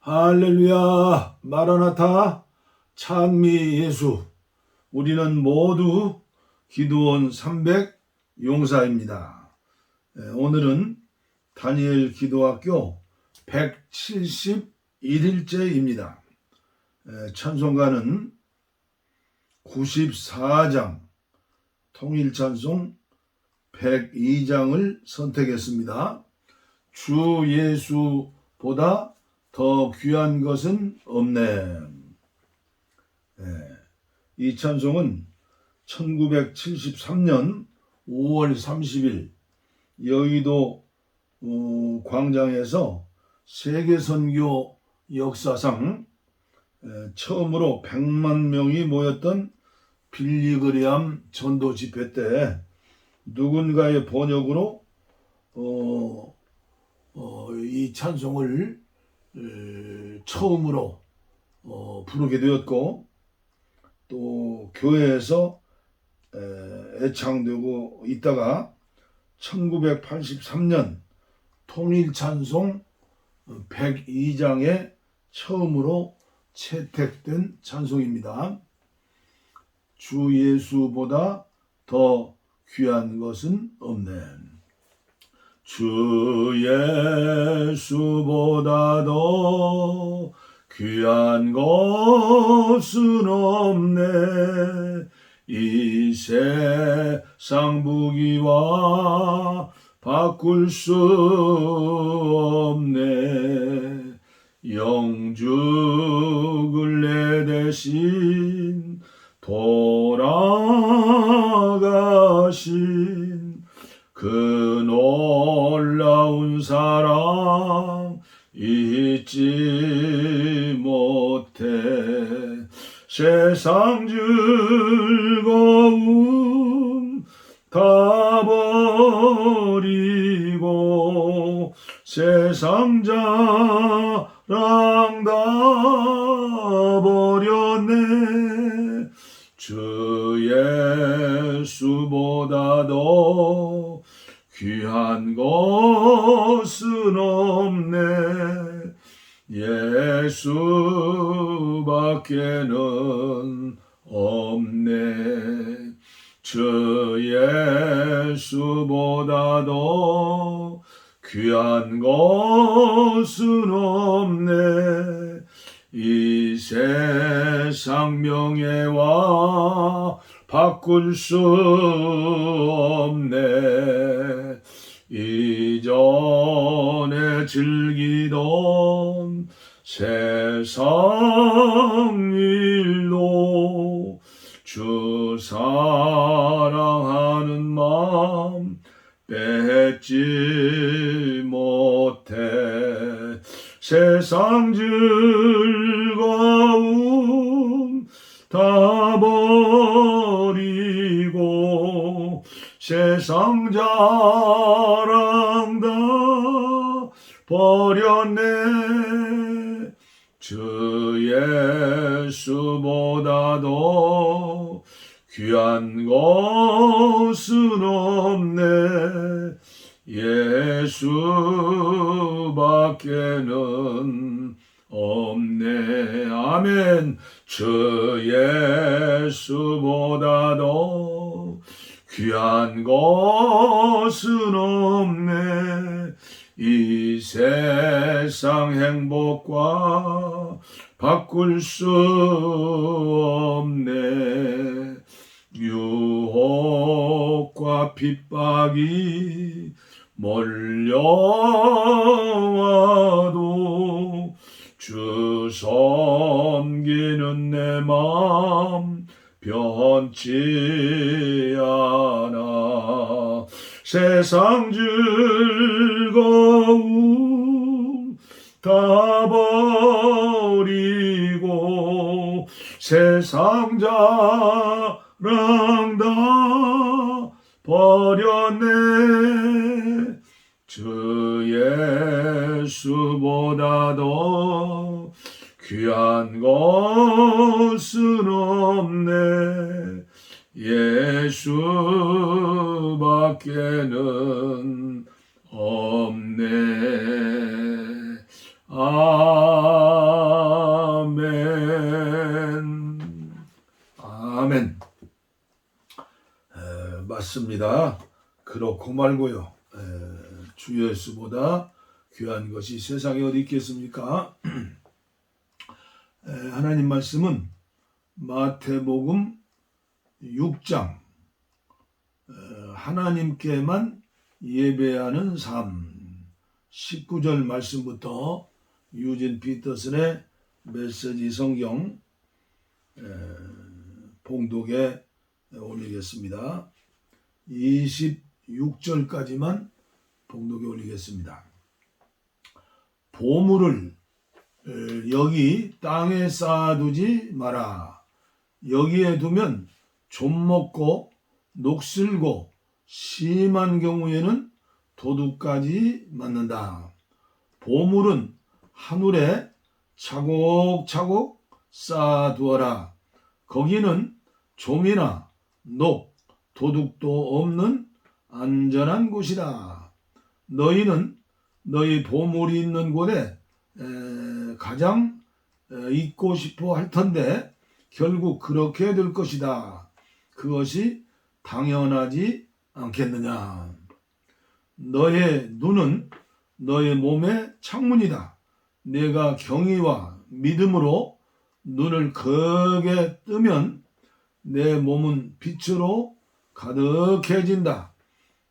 할렐루야, 마라나타, 찬미 예수. 우리는 모두 기도원 300 용사입니다. 오늘은 다니엘 기도학교 171일째입니다. 찬송가는 94장, 통일찬송 102장을 선택했습니다. 주 예수보다 더 귀한 것은 없네. 이 찬송은 1973년 5월 30일 여의도 광장에서 세계선교 역사상 처음으로 100만 명이 모였던 빌리그레암 전도 집회 때 누군가의 번역으로 이 찬송을 처음으로 부르게 되었고, 또 교회에서 애창되고 있다가 1983년 통일찬송 102장에 처음으로 채택된 찬송입니다. 주 예수보다 더 귀한 것은 없네. 주 예수보다 더 귀한 것은 없네. 이 세상 부귀와 바꿀 수 없네. 영죽을 내 대신 돌아가신 그 놀라운 사랑 잊지 못해. 세상 즐거움 다 버리고 세상 자랑 다 버렸네. 주 예수보다 더 귀한 것은 없네. 예수밖에는 없네. 주 예수보다 더 귀한 것은 없네. 이 세상 명예와 바꿀 수 없네. 이전에 즐기던 세상 일로 주 사랑하는 마음 뺏지 못해. 세상 즐거움 다 버리고 세상 자랑 다 버렸네. 주 예수보다 더 귀한 것은 없네. 예수밖에는 없네. 아멘. 주 예수보다 더 귀한 것은 없네. 이 세상 행복과 바꿀 수 없네. 유혹과 핍박이 몰려와도 주 섬기는 내 마음 변치 않아. 세상 즐거움 다 버리고 세상 자랑 다 버렸네. 주 예수보다 더 귀한 것은 없네. 예수밖에는 없네. 맞습니다. 그렇고 말고요. 주 예수보다 귀한 것이 세상에 어디 있겠습니까? 하나님 말씀은 마태복음 6장 하나님께만 예배하는 삶 19절 말씀부터 유진 피터슨의 메시지 성경 봉독에 올리겠습니다. 26절까지만 봉독에 올리겠습니다. 보물을 여기 땅에 쌓아두지 마라. 여기에 두면 좀 먹고 녹슬고 심한 경우에는 도둑까지 맞는다. 보물은 하늘에 차곡차곡 쌓아두어라. 거기는 좀이나 녹, 도둑도 없는 안전한 곳이다. 너희는 너희 보물이 있는 곳에 가장 있고 싶어 할 텐데 결국 그렇게 될 것이다. 그것이 당연하지 않겠느냐. 너의 눈은 너의 몸의 창문이다. 내가 경의와 믿음으로 눈을 크게 뜨면 내 몸은 빛으로 가득해진다.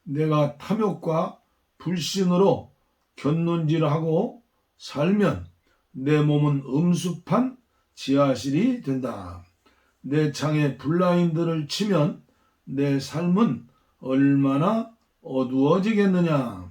내가 탐욕과 불신으로 곁눈질하고 살면 내 몸은 음습한 지하실이 된다. 내 창에 블라인드를 치면 내 삶은 얼마나 어두워지겠느냐.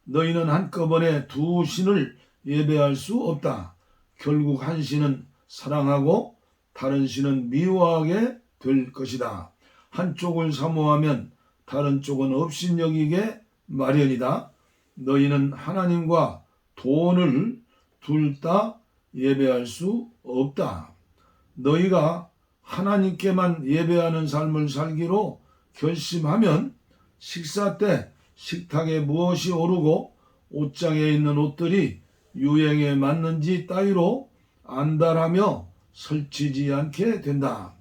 너희는 한꺼번에 두 신을 예배할 수 없다. 결국 한 신은 사랑하고 다른 신은 미워하게 될 것이다. 한쪽을 사모하면 다른 쪽은 업신여기게 마련이다. 너희는 하나님과 돈을 둘 다 예배할 수 없다. 너희가 하나님께만 예배하는 삶을 살기로 결심하면 식사 때 식탁에 무엇이 오르고 옷장에 있는 옷들이 유행에 맞는지 따위로 안달하며 설치지 않게 된다.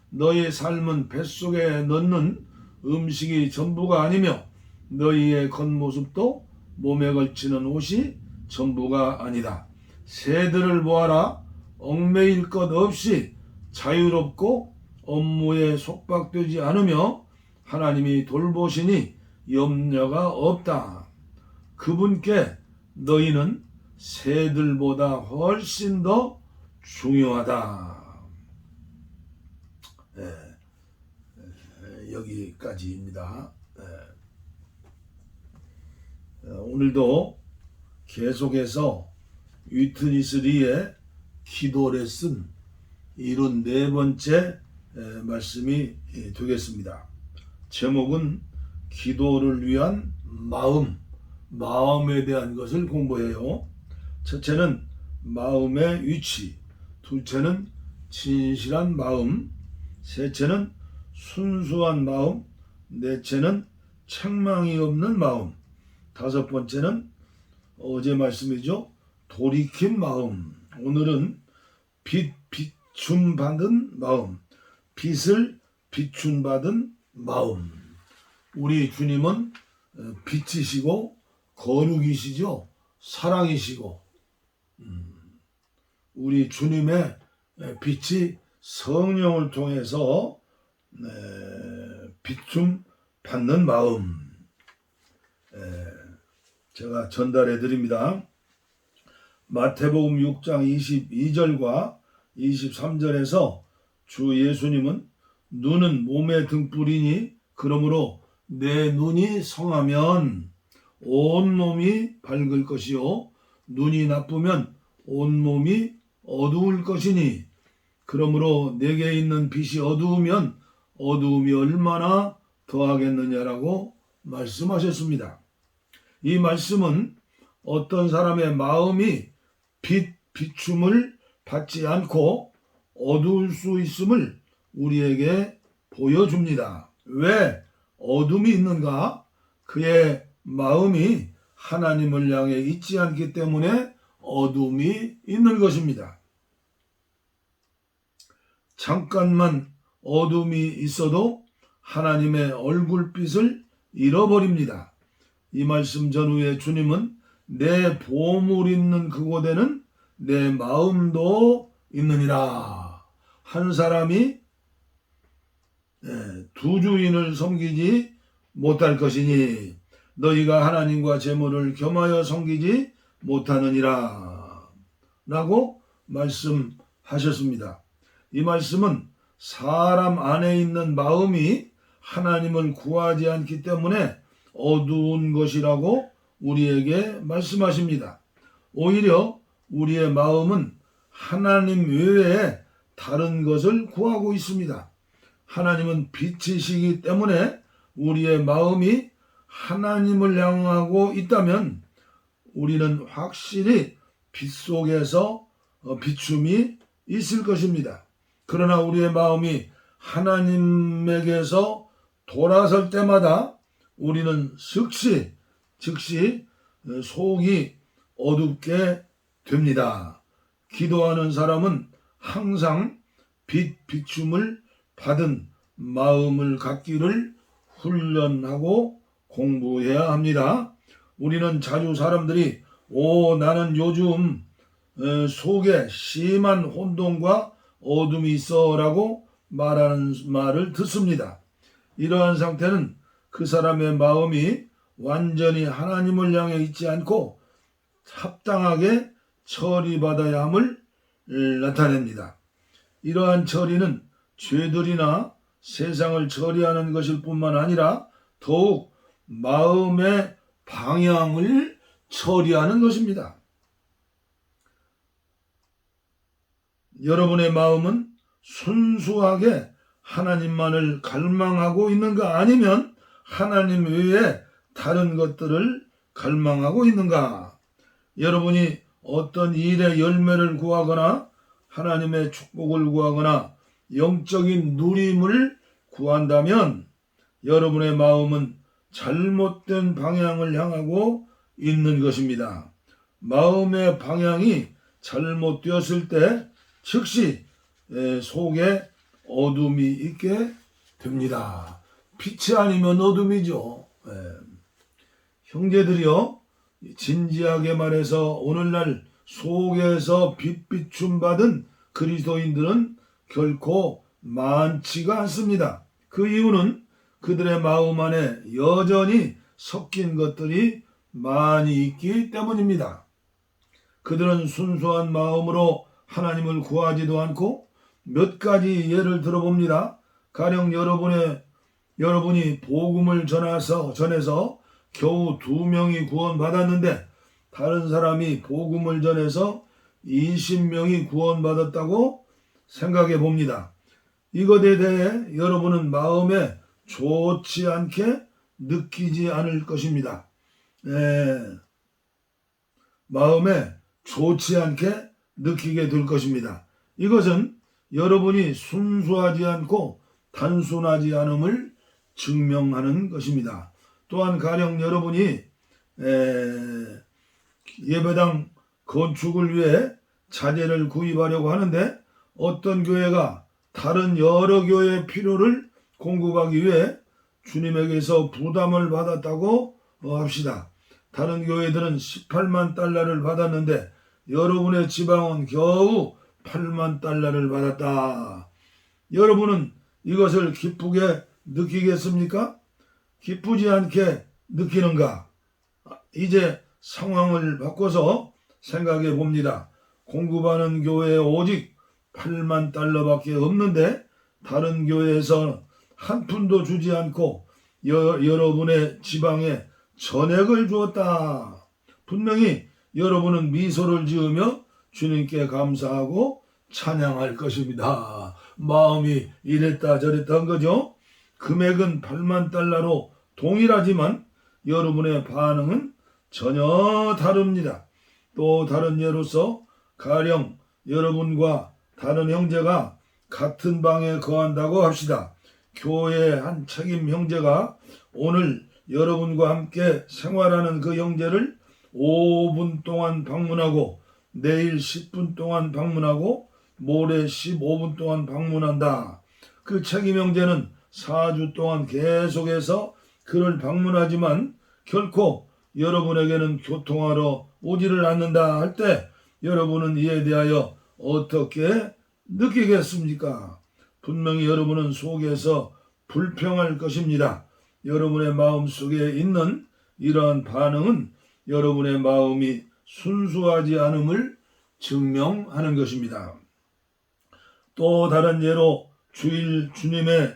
너희의 삶은 뱃속에 넣는 음식이 전부가 아니며 너희의 겉모습도 몸에 걸치는 옷이 전부가 아니다. 새들을 보아라. 얽매일 것 없이 자유롭고 업무에 속박되지 않으며 하나님이 돌보시니 염려가 없다. 그분께 너희는 새들보다 훨씬 더 중요하다. 여기까지입니다. 오늘도 계속해서 위트니스 리의 기도 레슨 74번째 말씀이 되겠습니다. 제목은 기도를 위한 마음에 대한 것을 공부해요. 첫째는 마음의 위치, 둘째는 진실한 마음, 셋째는 순수한 마음, 넷째는 책망이 없는 마음, 다섯 번째는 어제 말씀이죠. 돌이킨 마음. 오늘은 비춤받은 마음, 빛을 비춤받은 마음. 우리 주님은 빛이시고 거룩이시죠. 사랑이시고 우리 주님의 빛이 성령을 통해서 비춤 받는 마음 제가 전달해 드립니다. 마태복음 6장 22절과 23절에서 주 예수님은 눈은 몸의 등불이니 그러므로 내 눈이 성하면 온몸이 밝을 것이요 눈이 나쁘면 온몸이 어두울 것이니 그러므로 내게 있는 빛이 어두우면 어두움이 얼마나 더하겠느냐라고 말씀하셨습니다. 이 말씀은 어떤 사람의 마음이 비춤을 받지 않고 어두울 수 있음을 우리에게 보여줍니다. 왜 어둠이 있는가? 그의 마음이 하나님을 향해 있지 않기 때문에 어둠이 있는 것입니다. 잠깐만 어둠이 있어도 하나님의 얼굴빛을 잃어버립니다. 이 말씀 전후에 주님은 내 보물 있는 그곳에는 내 마음도 있느니라. 한 사람이 두 주인을 섬기지 못할 것이니 너희가 하나님과 재물을 겸하여 섬기지 못하느니라 라고 말씀하셨습니다. 이 말씀은 사람 안에 있는 마음이 하나님을 구하지 않기 때문에 어두운 것이라고 우리에게 말씀하십니다. 오히려 우리의 마음은 하나님 외에 다른 것을 구하고 있습니다. 하나님은 빛이시기 때문에 우리의 마음이 하나님을 향하고 있다면 우리는 확실히 빛 속에서 비춤이 있을 것입니다. 그러나 우리의 마음이 하나님에게서 돌아설 때마다 우리는 즉시 속이 어둡게 됩니다. 기도하는 사람은 항상 비춤을 받은 마음을 갖기를 훈련하고 공부해야 합니다. 우리는 자주 사람들이 나는 요즘 속에 심한 혼돈과 어둠이 있어 라고 말하는 말을 듣습니다. 이러한 상태는 그 사람의 마음이 완전히 하나님을 향해 있지 않고 합당하게 처리받아야 함을 나타냅니다. 이러한 처리는 죄들이나 세상을 처리하는 것일 뿐만 아니라 더욱 마음의 방향을 처리하는 것입니다. 여러분의 마음은 순수하게 하나님만을 갈망하고 있는가, 아니면 하나님 외에 다른 것들을 갈망하고 있는가? 여러분이 어떤 일의 열매를 구하거나 하나님의 축복을 구하거나 영적인 누림을 구한다면 여러분의 마음은 잘못된 방향을 향하고 있는 것입니다. 마음의 방향이 잘못되었을 때 즉시 속에 어둠이 있게 됩니다. 빛이 아니면 어둠이죠. 형제들이여, 진지하게 말해서 오늘날 속에서 빛비춤 받은 그리스도인들은 결코 많지가 않습니다. 그 이유는 그들의 마음 안에 여전히 섞인 것들이 많이 있기 때문입니다. 그들은 순수한 마음으로 하나님을 구하지도 않고, 몇 가지 예를 들어봅니다. 가령 여러분이 복음을 전해서 겨우 2명이 구원받았는데 다른 사람이 복음을 전해서 20명이 구원받았다고 생각해 봅니다. 이것에 대해 여러분은 마음에 좋지 않게 느끼지 않을 것입니다. 마음에 좋지 않게 느끼게 될 것입니다. 이것은 여러분이 순수하지 않고 단순하지 않음을 증명하는 것입니다. 또한 가령 여러분이 예배당 건축을 위해 자재를 구입하려고 하는데 어떤 교회가 다른 여러 교회의 필요를 공급하기 위해 주님에게서 부담을 받았다고 합시다. 다른 교회들은 18만 달러를 받았는데 여러분의 지방은 겨우 8만 달러를 받았다. 여러분은 이것을 기쁘게 느끼겠습니까? 기쁘지 않게 느끼는가? 이제 상황을 바꿔서 생각해 봅니다. 공급하는 교회에 오직 8만 달러밖에 없는데 다른 교회에서 한 푼도 주지 않고 여러분의 지방에 전액을 주었다. 분명히 여러분은 미소를 지으며 주님께 감사하고 찬양할 것입니다. 마음이 이랬다 저랬다 한 거죠. 금액은 8만 달러로 동일하지만 여러분의 반응은 전혀 다릅니다. 또 다른 예로서 가령 여러분과 다른 형제가 같은 방에 거한다고 합시다. 교회의 한 책임 형제가 오늘 여러분과 함께 생활하는 그 형제를 5분 동안 방문하고 내일 10분 동안 방문하고 모레 15분 동안 방문한다. 그 책임 형제는 4주 동안 계속해서 그를 방문하지만 결코 여러분에게는 교통하러 오지를 않는다 할 때 여러분은 이에 대하여 어떻게 느끼겠습니까? 분명히 여러분은 속에서 불평할 것입니다. 여러분의 마음속에 있는 이러한 반응은 여러분의 마음이 순수하지 않음을 증명하는 것입니다. 또 다른 예로 주일 주님의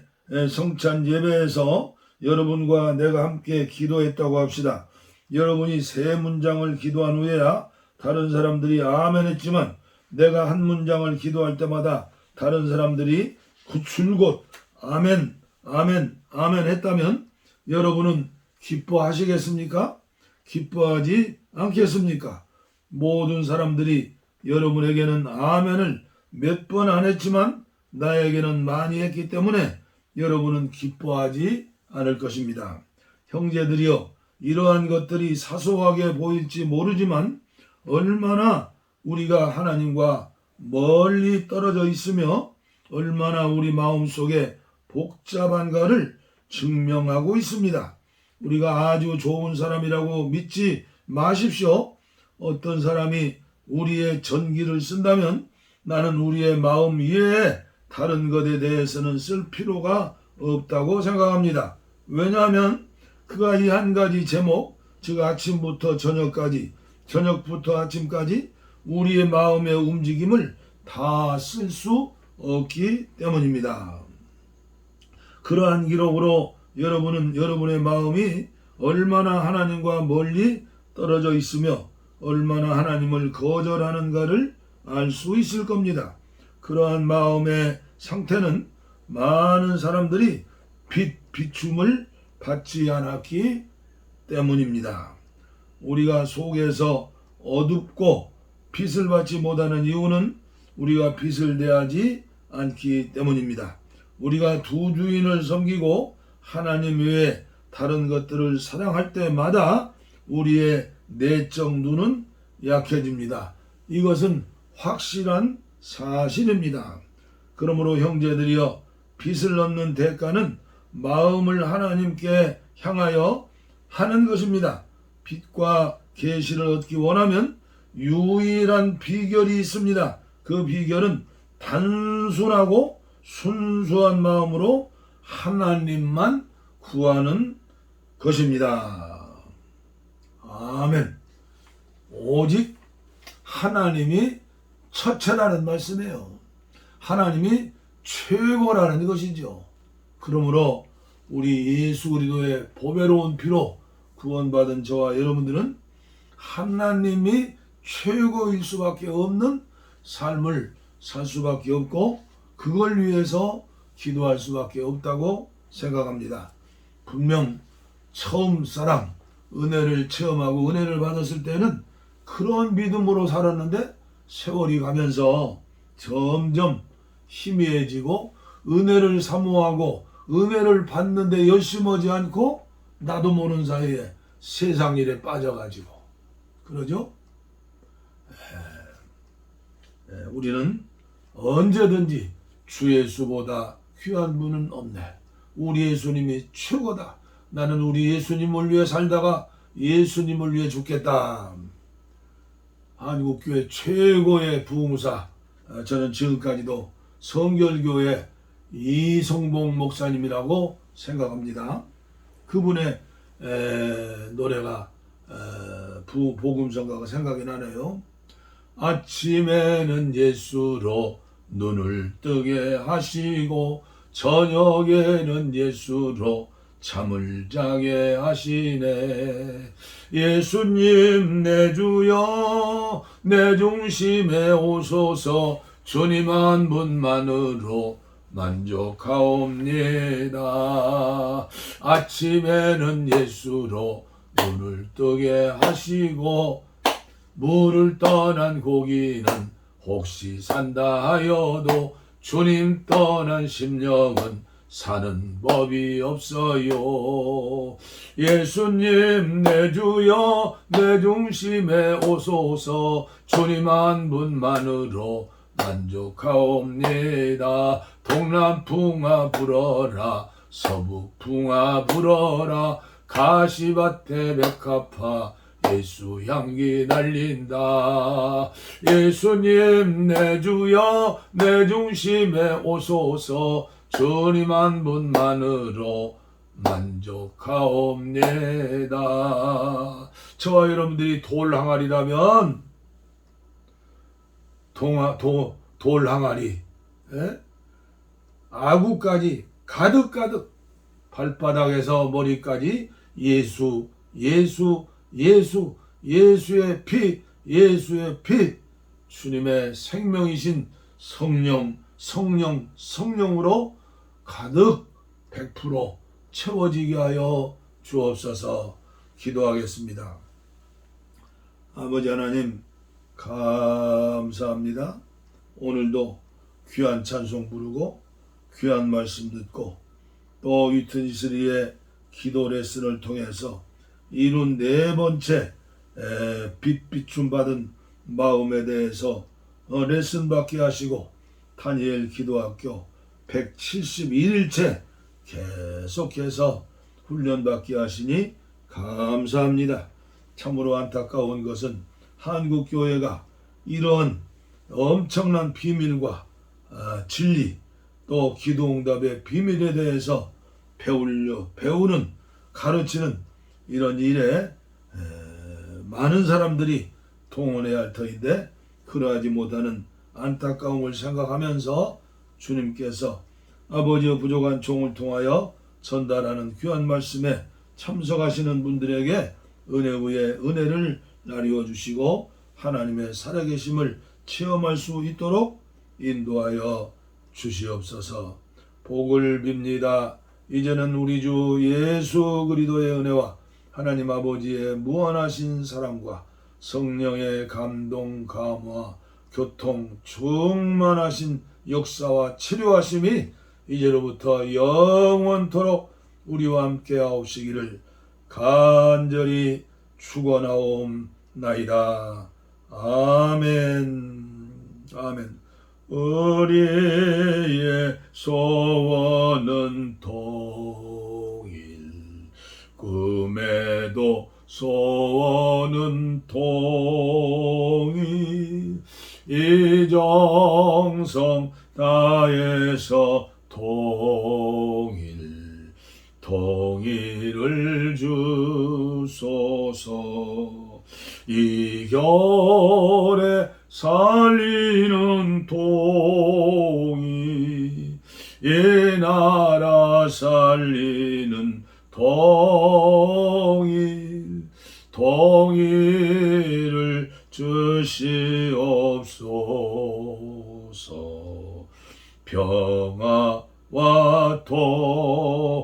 성찬 예배에서 여러분과 내가 함께 기도했다고 합시다. 여러분이 3문장을 기도한 후에야 다른 사람들이 아멘 했지만 내가 한 문장을 기도할 때마다 다른 사람들이 줄곧 아멘 아멘 아멘 했다면 여러분은 기뻐하시겠습니까? 기뻐하지 않겠습니까? 모든 사람들이 여러분에게는 아멘을 몇 번 안 했지만 나에게는 많이 했기 때문에 여러분은 기뻐하지 않을 것입니다. 형제들이여, 이러한 것들이 사소하게 보일지 모르지만 얼마나 우리가 하나님과 멀리 떨어져 있으며 얼마나 우리 마음속에 복잡한가를 증명하고 있습니다. 우리가 아주 좋은 사람이라고 믿지 마십시오. 어떤 사람이 우리의 전기를 쓴다면 나는 우리의 마음 이외에 다른 것에 대해서는 쓸 필요가 없다고 생각합니다. 왜냐하면 그가 이 한 가지 제목, 즉 아침부터 저녁까지, 저녁부터 아침까지 우리의 마음의 움직임을 다 쓸 수 없기 때문입니다. 그러한 기록으로 여러분은 여러분의 마음이 얼마나 하나님과 멀리 떨어져 있으며 얼마나 하나님을 거절하는가를 알 수 있을 겁니다. 그러한 마음의 상태는 많은 사람들이 비춤을 받지 않았기 때문입니다. 우리가 속에서 어둡고 빛을 받지 못하는 이유는 우리가 빛을 대하지 않기 때문입니다. 우리가 두 주인을 섬기고 하나님 외에 다른 것들을 사랑할 때마다 우리의 내적 눈은 약해집니다. 이것은 확실한 사실입니다. 그러므로 형제들이여, 빛을 얻는 대가는 마음을 하나님께 향하여 하는 것입니다. 빛과 계시를 얻기 원하면 유일한 비결이 있습니다. 그 비결은 단순하고 순수한 마음으로 하나님만 구하는 것입니다. 아멘. 오직 하나님이 첫째라는 말씀이에요. 하나님이 최고라는 것이죠. 그러므로 우리 예수 그리스도의 보배로운 피로 구원받은 저와 여러분들은 하나님이 최고일 수밖에 없는 삶을 살 수밖에 없고 그걸 위해서 기도할 수밖에 없다고 생각합니다. 분명 처음 사랑, 은혜를 체험하고 은혜를 받았을 때는 그런 믿음으로 살았는데 세월이 가면서 점점 희미해지고 은혜를 사모하고 은혜를 받는데 열심하지 않고 나도 모르는 사이에 세상 일에 빠져가지고 그러죠? 우리는 언제든지 주 예수보다 귀한 분은 없네. 우리 예수님이 최고다. 나는 우리 예수님을 위해 살다가 예수님을 위해 죽겠다. 한국교회 최고의 부흥사, 저는 지금까지도 성결교회 이성봉 목사님이라고 생각합니다. 그분의 노래가 복음성가가 생각이 나네요. 아침에는 예수로 눈을 뜨게 하시고 저녁에는 예수로 잠을 자게 하시네. 예수님 내 주여 내 중심에 오소서. 주님 한 분만으로 만족하옵니다. 아침에는 예수로 눈을 뜨게 하시고 물을 떠난 고기는 혹시 산다 하여도 주님 떠난 심령은 사는 법이 없어요. 예수님 내 주여 내 중심에 오소서. 주님 한 분만으로 만족하옵니다. 동남풍아 불어라 서북풍아 불어라 가시밭에 백합화 예수 향기 날린다. 예수님 내 주여 내 중심에 오소서. 주님 한 분만으로 만족하옵니다. 저와 여러분들이 돌 항아리라면 돌 항아리 아구까지 가득가득 발바닥에서 머리까지 예수 예수의 피 예수의 피 주님의 생명이신 성령으로 가득 100% 채워지게 하여 주옵소서. 기도하겠습니다. 아버지 하나님 감사합니다. 오늘도 귀한 찬송 부르고 귀한 말씀 듣고 또 위튼시리의 기도 레슨을 통해서 이룬 네 번째 빛비춤 받은 마음에 대해서 레슨 받게 하시고 다니엘 기도학교 171일째 계속해서 훈련 받게 하시니 감사합니다. 참으로 안타까운 것은 한국교회가 이런 엄청난 비밀과 진리 또 기도응답의 비밀에 대해서 배우는 가르치는 이런 일에 많은 사람들이 동원해야 할 터인데 그러하지 못하는 안타까움을 생각하면서 주님께서 아버지의 부족한 종을 통하여 전달하는 귀한 말씀에 참석하시는 분들에게 은혜 위에 은혜를 나누어 주시고 하나님의 살아계심을 체험할 수 있도록 인도하여 주시옵소서. 복을 빕니다. 이제는 우리 주 예수 그리스도의 은혜와 하나님 아버지의 무한하신 사랑과 성령의 감동 감화 교통 충만하신 역사와 치료하심이 이제로부터 영원토록 우리와 함께 하옵시기를 간절히 축원하옵나이다. 아멘. 아멘. 우리의 소원은 통일, 꿈에도 소원은 통일, 이정성 다해서 통일을 주소서. 이 겨울에 살리는 통일, 이 나라 살리는 통일을 주시옵소서. 평화와 통일